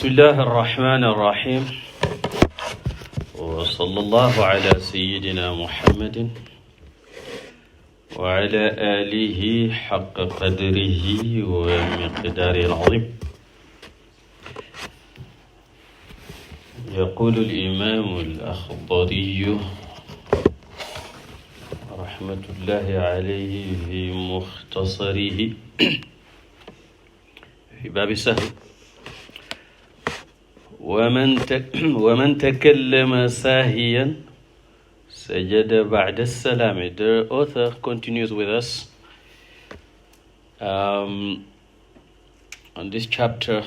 بسم الله الرحمن الرحيم وصلى الله على سيدنا محمد وعلى آله حق قدره ومقداره العظيم. يقول الإمام الأخضري رحمة الله عليه في مختصره في باب السهو: ومن تكلم ساهيا سجد بعد السلام. The author continues with us on this chapter,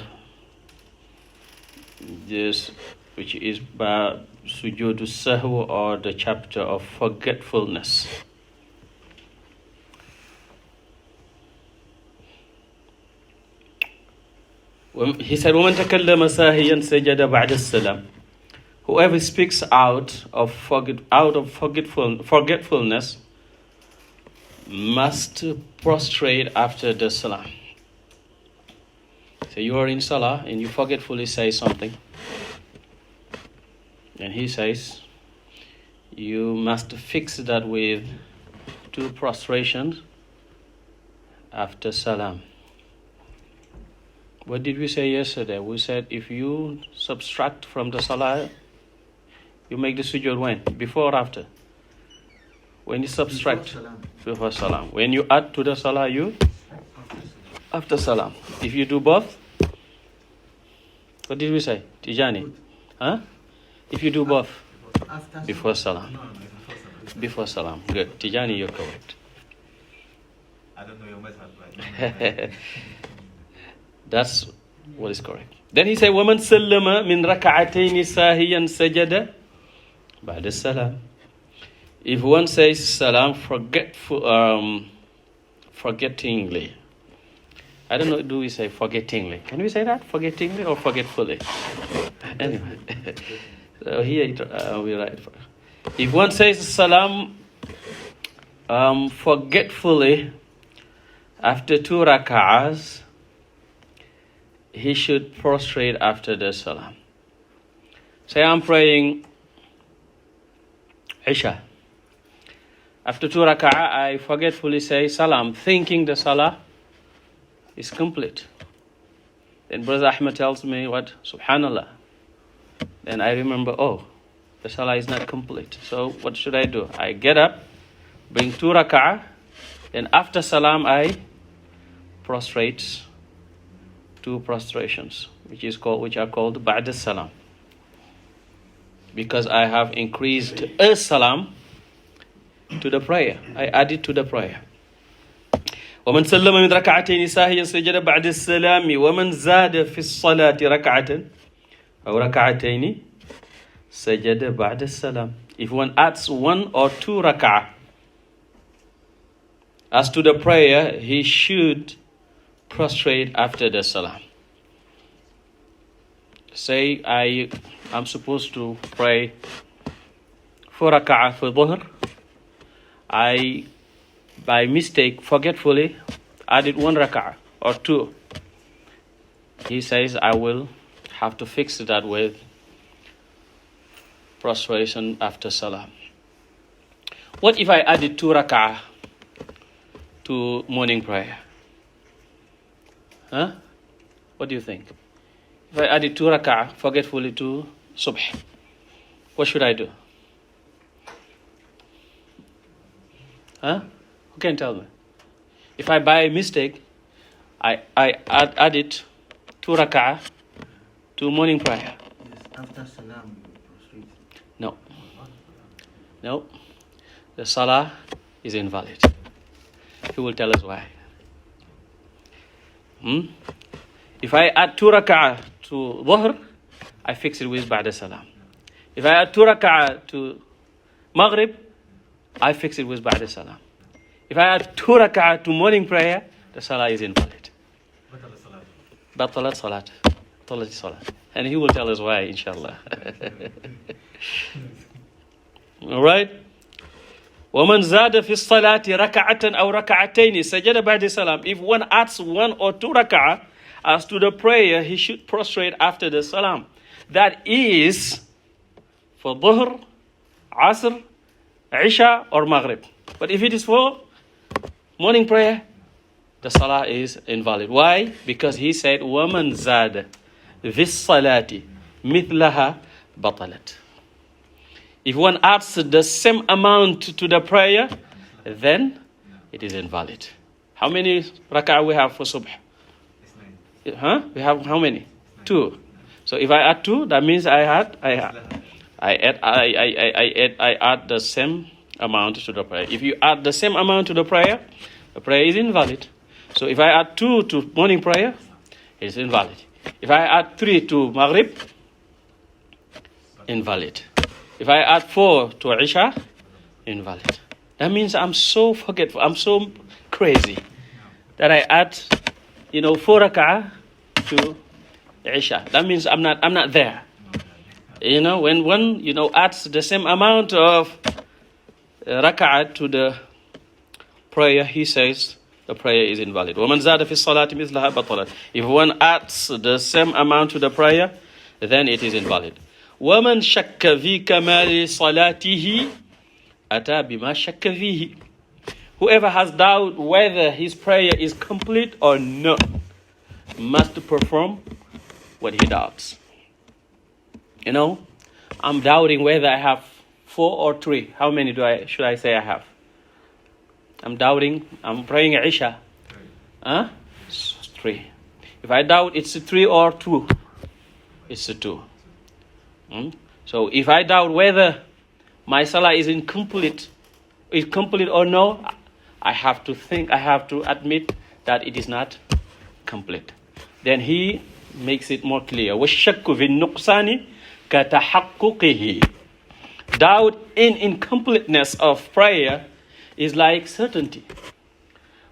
which is Bab Sujood Sahw, or the chapter of forgetfulness. He said, وَمَنْ تَكَلَّمَ سَاهِيًا سَجَدَ بَعْدَ السَّلَامِ. Whoever speaks out of forgetfulness must prostrate after the salam. So you are in salah and you forgetfully say something, and he says you must fix that with 2 prostrations after salam. What did we say yesterday? We said if you subtract from the salah, you make the sujood when? Before or after? When you subtract? Before salam. When you add to the salah, you? After salam. If you do both? What did we say? Tijani? Huh? If you do both? Before salam. Before salam. Good. Tijani, you're correct. I don't know your method, but... That's what is correct. Then he said, وَمَنْ سَلَّمَ مِنْ رَكَعَتَيْنِ سَاهِيًا سَجَدَ بَعْدَ السَّلَامِ. If one says salam forgettingly. I don't know, do we say forgettingly? Can we say that? Forgettingly or forgetfully? Anyway. So here we write. If one says salam forgetfully after 2 rak'ahs, he should prostrate after the salam. Say I'm praying Isha. After 2 rak'ah, I forgetfully say salam, thinking the salah is complete. Then Brother Ahmed tells me, what? Subhanallah. Then I remember, the salah is not complete. So what should I do? I get up, bring 2 rak'ah, then after salam I prostrate 2 prostrations, which are called Ba'da Salam, because I have increased a salam to the prayer. I add it to the prayer. وَمَنْ سَلَّمَ مِنْ رَكَعَتَيْنِ سَاهِيًا سَجَدَ بَعْدَ السَّلَامِ وَمَنْ زَادَ فِي الصَّلَاةِ رَكَعَةً أَوْ رَكَعَتَيْنِ سَجَدَ بَعْدَ السَّلَامِ. If one adds 1 or 2 rak'ah as to the prayer, he should prostrate after the salam. Say I'm supposed to pray 4 rak'ah for dhuhr. I, by mistake, forgetfully, added 1 rak'ah or 2. He says I will have to fix that with prostration after salam. What if I added 2 rak'ah to morning prayer? Huh? What do you think? If I added 2 rak'ah forgetfully to subh, what should I do? Huh? Who can tell me? If I by mistake, I added 2 rak'ah to morning prayer. Yes, after salam you prostrate. No. The salah is invalid. He will tell us why. If I add 2 rak'ah to dhuhr, I fix it with ba'da salam. If I add 2 rak'ah to maghrib, I fix it with ba'da salam. If I add 2 rak'ah to morning prayer, the salah is invalid. Batalat salat. Batalat salat. And he will tell us why, inshallah. All right? وَمَنْ زَادَ فِي الصَّلَاةِ رَكَعَةً أَوْ رَكَعَتَيْنِ سَجَدَ بَعْدَ السَّلَامِ. If one adds 1 or 2 rak'ah as to the prayer, he should prostrate after the salam. That is for Dhuhr, Asr, Isha or Maghrib. But if it is for morning prayer, the salah is invalid. Why? Because he said, وَمَنْ زَادَ فِي الصَّلَاةِ مِثْلَهَا بَطَلَتْ. If one adds the same amount to the prayer, then it is invalid. How many rak'ah we have for subh? We have how many? 2. So if I add 2, that means I add the same amount to the prayer. If you add the same amount to the prayer is invalid. So if I add 2 to morning prayer, it is invalid. If I add 3 to Maghrib, invalid. If I add 4 to Isha, invalid. That means I'm so forgetful, I'm so crazy that I add, 4 rak'ah to Isha. That means I'm not there. When one, adds the same amount of rak'ah to the prayer, he says the prayer is invalid. وَمَنْ زَادَ فِي الصَّلَاةِ مِثْلَهَا بَطَلَتْ. If one adds the same amount to the prayer, then it is invalid. وَمَنْ شَكَّ فِي كَمَالِ صَلَاتِهِ أَتَى بِمَا شَكَّ فِيهِ. Whoever has doubt whether his prayer is complete or not must perform what he doubts. I'm doubting whether I have 4 or 3. How many should I say I have? I'm doubting. I'm praying Isha. 3. If I doubt it's 3 or 2, it's 2. So if I doubt whether my salah is complete or no, I have to admit that it is not complete. Then he makes it more clear. وَالشَّكُّ فِي النُّقْصَانِ كَتَحَقُّقِهِ. Doubt in incompleteness of prayer is like certainty.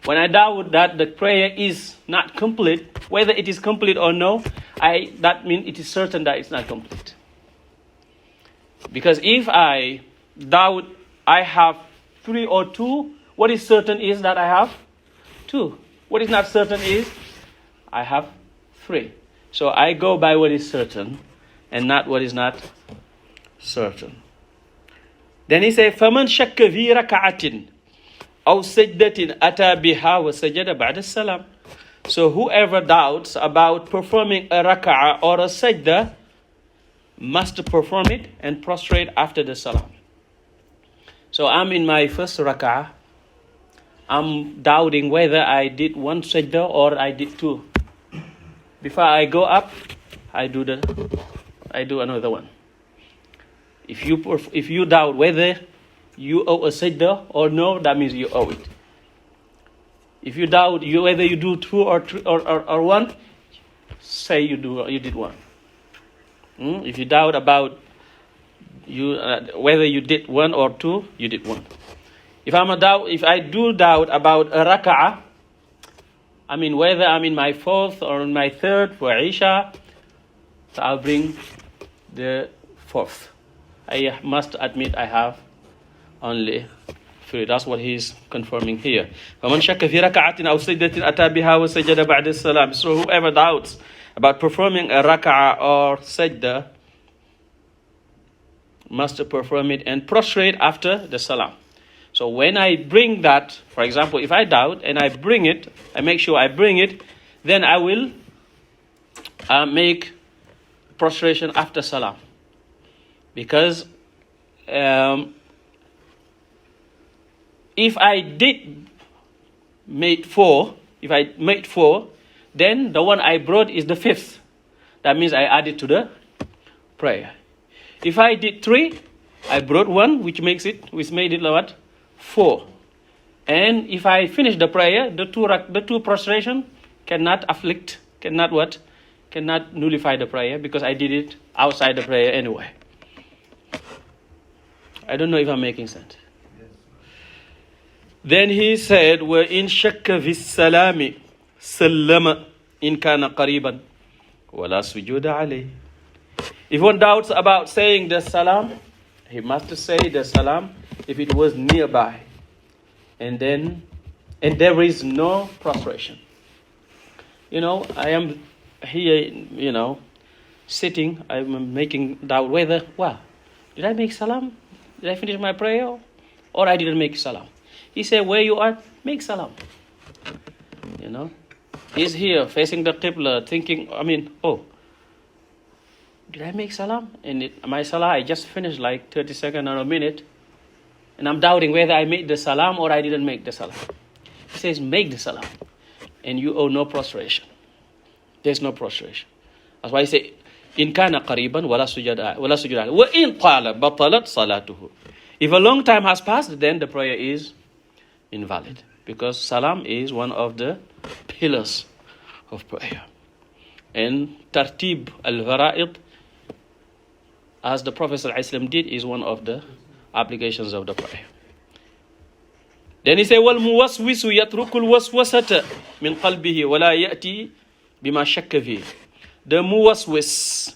When I doubt that the prayer is not complete, whether it is complete or no, that means it is certain that it's not complete. Because if I doubt I have 3 or 2, what is certain is that I have 2. What is not certain is I have 3. So I go by what is certain and not what is not certain. Then he says, فَمَنْ شَكَّ فِي رَكَعَةٍ أَوْ سَجْدَةٍ أَتَى بِهَا وَسَجَدَ بَعْدَ السَّلَامِ. So whoever doubts about performing a raka'ah or a sajda must perform it and prostrate after the salam. So I'm in my first raka'ah. I'm doubting whether I did 1 sajda or I did 2. Before I go up, I do another one. If you doubt whether you owe a sajda or no, that means you owe it. If you doubt whether you do 2 or 1, say you did 1. If you doubt about whether you did 1 or 2, you did 1. If I do doubt about a raka'ah, I mean whether I'm in my 4th or in my 3rd for Isha, so I'll bring the 4th. I must admit I have only 3. That's what he's confirming here. فَمَنْ شَكَّ فِي رَكَعَةٍ أَوْ سَجْدَةٍ أَتَى بِهَا وَسَجَدَ بَعْدَ السَّلَامِ. So whoever doubts about performing a raka'ah or sajda must perform it and prostrate after the salam. So when I bring that, for example, if I doubt and I bring it, I make sure I bring it, then I will make prostration after salam. Because if I made 4, then the one I brought is the 5th. That means I added to the prayer. If I did 3, I brought 1, which made it what? 4. And if I finish the prayer, the two prostration cannot nullify the prayer, because I did it outside the prayer anyway. I don't know if I'm making sense. Yes. Then he said, وَإِن شَكَّ فِي السَّلَامِ سَلَّمَ إِن كَانَ قَرِيبًا وَلَا سُجُودَ عَلَيْهِ. If one doubts about saying the salam, he must say the salam if it was nearby. And there is no prostration. I am here, sitting, I'm making doubt whether, did I make salam? Did I finish my prayer? Or I didn't make salam? He said, where you are, make salam. He's here facing the Qibla thinking, did I make salam? And my salah, I just finished like 30 seconds or a minute. And I'm doubting whether I made the salam or I didn't make the salam. He says, make the salam. And you owe no prostration. There's no prostration. That's why he say, in kana qariban wala sujada wa in qala batalat salatuhu. If a long time has passed, then the prayer is invalid, because salam is one of the pillars of prayer. And tartib al-fara'id, as the Prophet ﷺ did, is one of the obligations of the prayer. Then he said, وَالْمُوَسْوِسُ يَتْرُكُ الْوَسْوَسَةَ مِنْ قَلْبِهِ وَلَا يَأْتِي بِمَا شَكَّ فِيهِ. The muwaswis.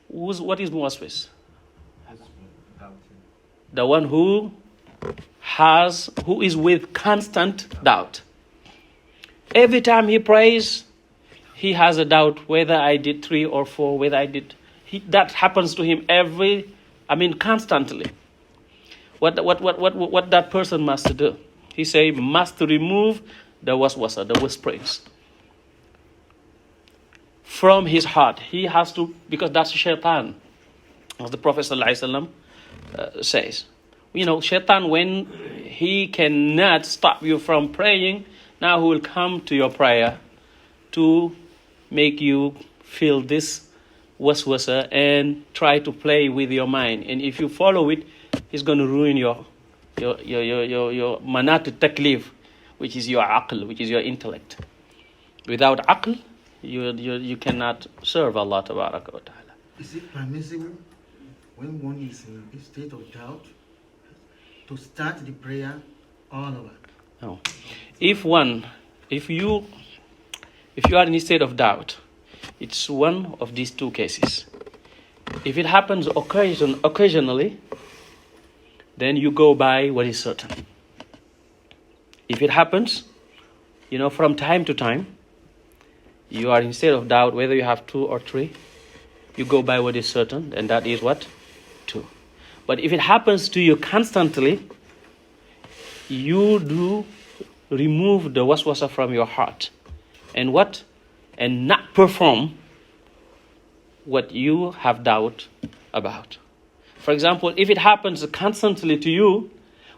What is muwaswis? The one who is with constant doubt. Every time he prays, he has a doubt whether I did 3 or 4, whether I did. That happens to him constantly. What that person must do? He say must remove the waswasa, the whisperings, from his heart. He has to, because that's shaitan, as the Prophet ﷺ says. Shaitan, when he cannot stop you from praying, now he will come to your prayer to make you feel this waswasa and try to play with your mind. And if you follow it, he's going to ruin your manat taklif, which is your aql, which is your intellect. Without aql, you cannot serve Allah tabaraka wa ta'ala. Is it permissible when one is in a state of doubt to start the prayer all over? No. If you are in a state of doubt, it's one of these two cases. If it happens occasionally, then you go by what is certain. If it happens, from time to time, you are in a state of doubt whether you have 2 or 3, you go by what is certain, and that is what? 2. But if it happens to you constantly, you do remove the waswasa from your heart. And what? And not perform what you have doubt about. For example, if it happens constantly to you,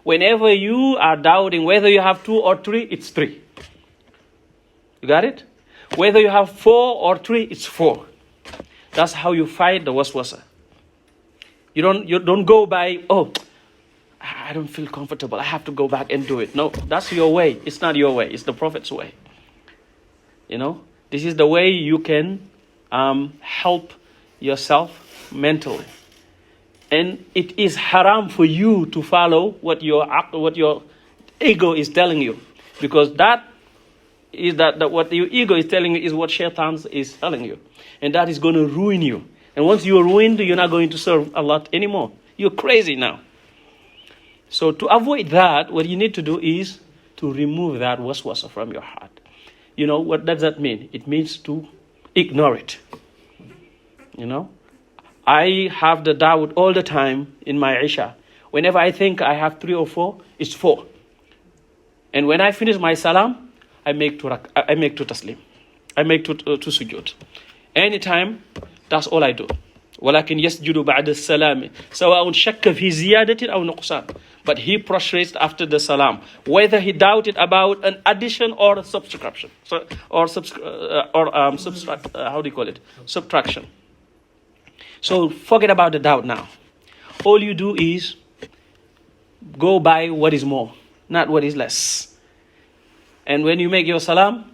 whenever you are doubting whether you have 2 or 3, it's 3. You got it? Whether you have 4 or 3, it's 4. That's how you fight the waswasa. You don't go by, I don't feel comfortable, I have to go back and do it. No, that's your way. It's not your way. It's the Prophet's way. This is the way you can help yourself mentally. And it is haram for you to follow what your ego is telling you, because that what your ego is telling you is what shaitan is telling you, and that is going to ruin you. And once you are ruined, you're not going to serve Allah anymore. You're crazy now. So to avoid that, what you need to do is to remove that waswasa from your heart. What does that mean? It means to ignore it. I have the doubt all the time in my Isha. Whenever I think I have 3 or 4, it's 4. And when I finish my salam, I make 2 taslim. I make 2 sujood. Anytime, that's all I do. ولكن يسجد بعد السلام سواء شك في زيادة أو نقصان. But he prostrates after the salam, whether he doubted about an addition or a subtraction. Subtraction. So forget about the doubt now. All you do is go by what is more, not what is less. And when you make your salam,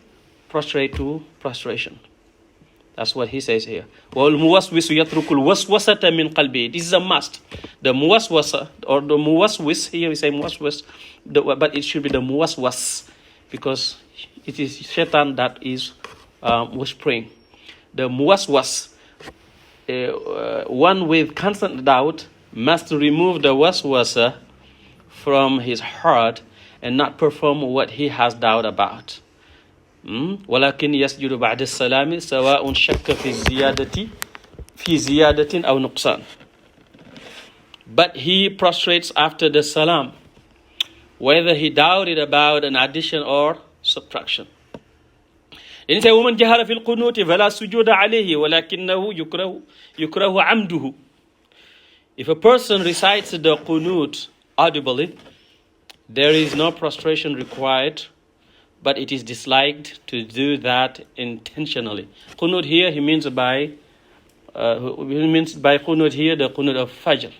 prostrate to prostration. That's what he says here. وَالْمُوَسْوِسُ يَتْرُكُ الْوَسْوَسَةَ مِنْ قَلْبِهِ. This is a must. The muwaswasa, or the muwaswis, here we say muwaswis, but it should be the muwaswas, because it is shaitan that is whispering. The muwaswas, one with constant doubt, must remove the waswasa from his heart and not perform what he has doubt about. ولكن يسجد بعد السلام سواء شك في زيادة أو نقصان. But he prostrates after the salam, whether he doubted about an addition or subtraction. Then he says, ومن جهر في القنوت فلا سجود عليه ولكنه يكره عمده. If a person recites the qunut audibly, there is no prostration required, but it is disliked to do that intentionally. Qunut here, he means by qunut here the qunut of fajr,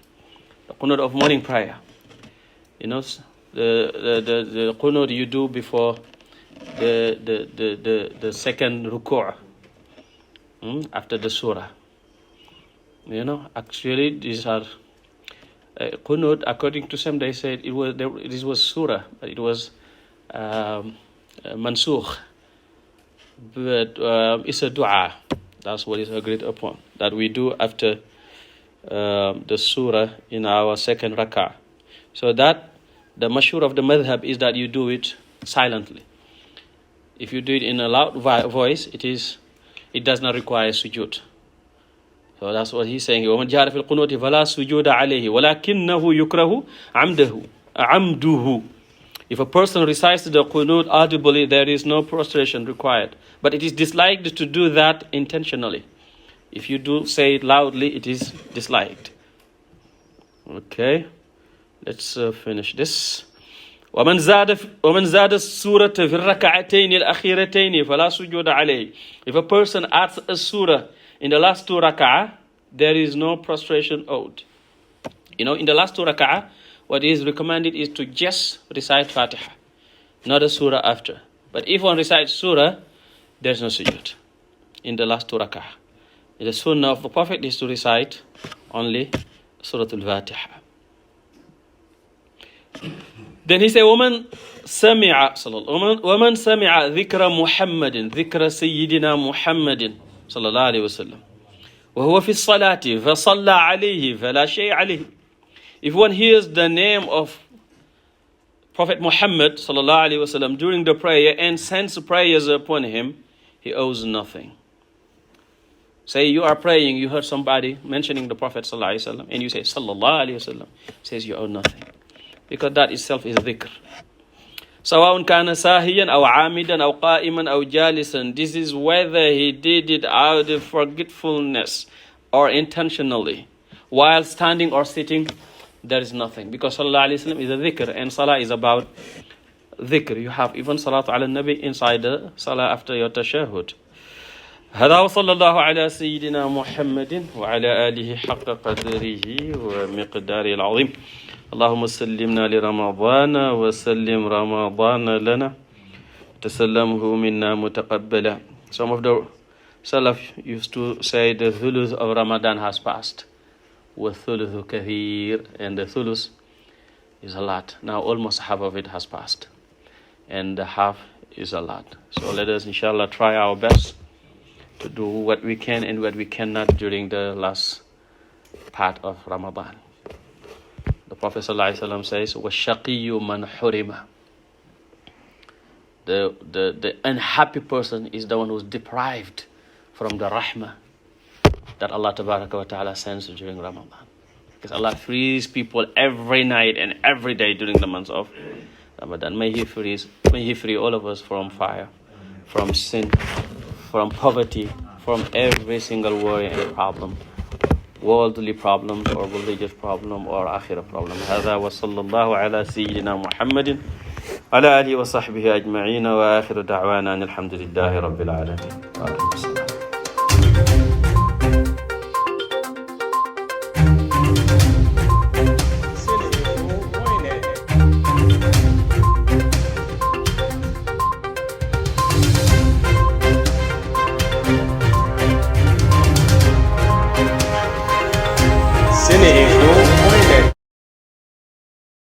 the qunut of morning prayer. You know, the qunut you do before the second ruku', after the surah. You know, actually these are qunut. According to some, they said this was surah, but it was mansukh. But it's a dua. That's what is agreed upon, that we do after the surah in our second rak'ah. So that the mashhur of the madhab is that you do it silently. If you do it in a loud voice, it does not require sujood. So that's what he's saying. وَمَنْ جَهَرَ فِي الْقُنُوتِ فَلَا سُجُودَ عَلَيْهِ وَلَكِنَّهُ يُكْرَهُ عَمْدُهُ. If a person recites the qunut audibly, there is no prostration required. But it is disliked to do that intentionally. If you do say it loudly, it is disliked. Okay, let's finish this. ومن زاد السورة في الركعتين الأخيرتين فلا سجود عليه. If a person adds a surah in the last two rak'ah, there is no prostration owed. You know, in the last two rak'ah, what is recommended is to just recite Fatiha, not a surah after. But if one recites surah, there's no sujood in the last two rak'ah. The sunnah of the Prophet is to recite only Surah Al-Fatiha. Then he said, وَمَنْ سَمِعَ ذِكْرَ مُحَمَّدٍ ذِكْرَ سَيِّدِنَا مُحَمَّدٍ صلى الله عليه وسلم وهو في الصلاة فصلى عليه فلا شيء عليه. If one hears the name of Prophet Muhammad صلى الله عليه وسلم during the prayer and sends prayers upon him, he owes nothing. Say you are praying, you heard somebody mentioning the Prophet صلى الله عليه وسلم, and you say صلى الله عليه وسلم, says you owe nothing, because that itself is dhikr. سواء كان ساهيا أو عامدا أو قائما أو جالسا. This is whether he did it out of forgetfulness or intentionally, while standing or sitting, there is nothing, because sallallahu alaihi wasallam is a dhikr, and salah is about dhikr. You have even salat ala nabi inside the salah after your tashahhud. هذا وصلى الله على سيدنا محمد وعلى آله حق قدره ومقداره العظيم. اللهم سلمنا لرمضان وسلم رمضان لنا تسلمه منا متقبلا. Some of the Salaf used to say the thuluth of Ramadan has passed. وَالثُّلُثُ كَثِيرٌ, and the thuluth is a lot. Now almost half of it has passed, and the half is a lot. So let us inshallah try our best to do what we can and what we cannot during the last part of Ramadan. The Prophet ﷺ says, وَالشَّقِيُّ مَنْ حُرِمَ. The unhappy person is the one who's deprived from the rahmah that Allah Tabaraka wa Ta'ala sends during Ramadan. Because Allah frees people every night and every day during the months of Ramadan. May He free all of us from fire, from sin, from poverty, from every single worry and problem, worldly problems or religious problem or akhirah problem. هذا وصلى الله على سيدنا محمد على آله وصحبه أجمعين وآخر دعوانا الحمد لله رب العالمين.